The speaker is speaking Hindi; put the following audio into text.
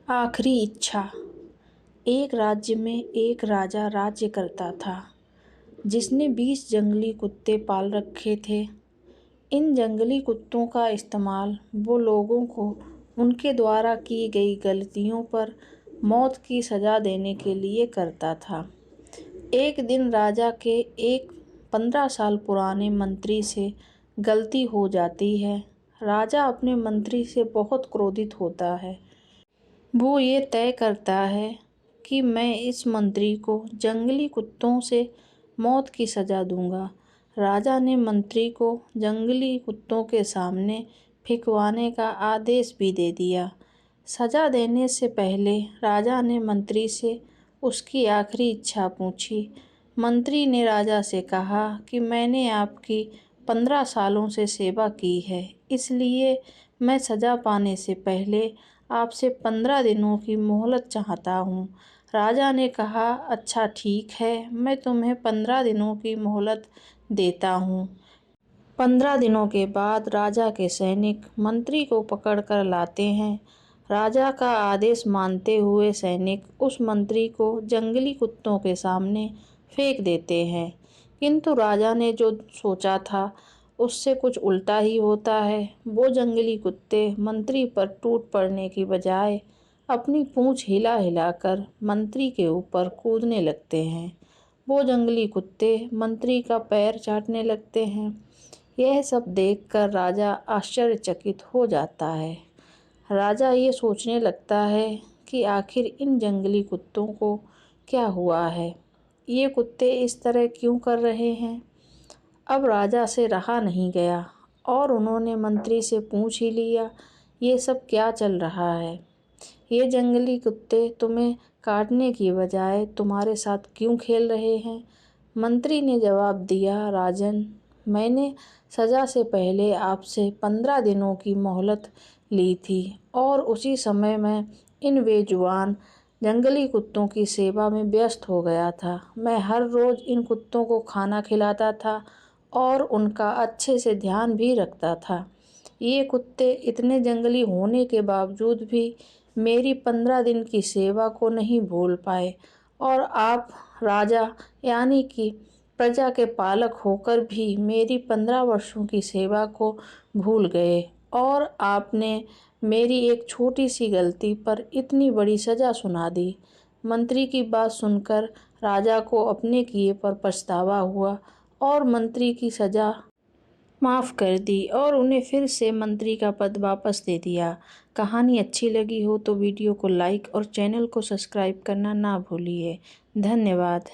आखिरी इच्छा। एक राज्य में एक राजा राज्य करता था, जिसने 20 जंगली कुत्ते पाल रखे थे। इन जंगली कुत्तों का इस्तेमाल वो लोगों को उनके द्वारा की गई गलतियों पर मौत की सज़ा देने के लिए करता था। एक दिन राजा के एक 15 साल पुराने मंत्री से गलती हो जाती है। राजा अपने मंत्री से बहुत क्रोधित होता है। वो ये तय करता है कि मैं इस मंत्री को जंगली कुत्तों से मौत की सज़ा दूंगा। राजा ने मंत्री को जंगली कुत्तों के सामने फेंकवाने का आदेश भी दे दिया। सज़ा देने से पहले राजा ने मंत्री से उसकी आखिरी इच्छा पूछी। मंत्री ने राजा से कहा कि मैंने आपकी 15 सालों से सेवा की है, इसलिए मैं सज़ा पाने से पहले आपसे 15 दिनों की मोहलत चाहता हूँ। राजा ने कहा, अच्छा ठीक है, मैं तुम्हें 15 दिनों की मोहलत देता हूँ। 15 दिनों के बाद राजा के सैनिक मंत्री को पकड़ कर लाते हैं। राजा का आदेश मानते हुए सैनिक उस मंत्री को जंगली कुत्तों के सामने फेंक देते हैं। किंतु राजा ने जो सोचा था उससे कुछ उल्टा ही होता है। वो जंगली कुत्ते मंत्री पर टूट पड़ने की बजाय अपनी पूंछ हिला हिलाकर मंत्री के ऊपर कूदने लगते हैं। वो जंगली कुत्ते मंत्री का पैर चाटने लगते हैं। यह सब देखकर राजा आश्चर्यचकित हो जाता है। राजा ये सोचने लगता है कि आखिर इन जंगली कुत्तों को क्या हुआ है, ये कुत्ते इस तरह क्यों कर रहे हैं। अब राजा से रहा नहीं गया और उन्होंने मंत्री से पूछ ही लिया, ये सब क्या चल रहा है। ये जंगली कुत्ते तुम्हें काटने की बजाय तुम्हारे साथ क्यों खेल रहे हैं। मंत्री ने जवाब दिया, राजन, मैंने सज़ा से पहले आपसे 15 दिनों की मोहलत ली थी और उसी समय मैं इन बेजुबान जंगली कुत्तों की सेवा में व्यस्त हो गया था। मैं हर रोज़ इन कुत्तों को खाना खिलाता था और उनका अच्छे से ध्यान भी रखता था। ये कुत्ते इतने जंगली होने के बावजूद भी मेरी 15 दिन की सेवा को नहीं भूल पाए और आप राजा यानी कि प्रजा के पालक होकर भी मेरी 15 वर्षों की सेवा को भूल गए और आपने मेरी एक छोटी सी गलती पर इतनी बड़ी सज़ा सुना दी। मंत्री की बात सुनकर राजा को अपने किए पर पछतावा हुआ और मंत्री की सज़ा माफ़ कर दी और उन्हें फिर से मंत्री का पद वापस दे दिया। कहानी अच्छी लगी हो तो वीडियो को लाइक और चैनल को सब्सक्राइब करना ना भूलिए। धन्यवाद।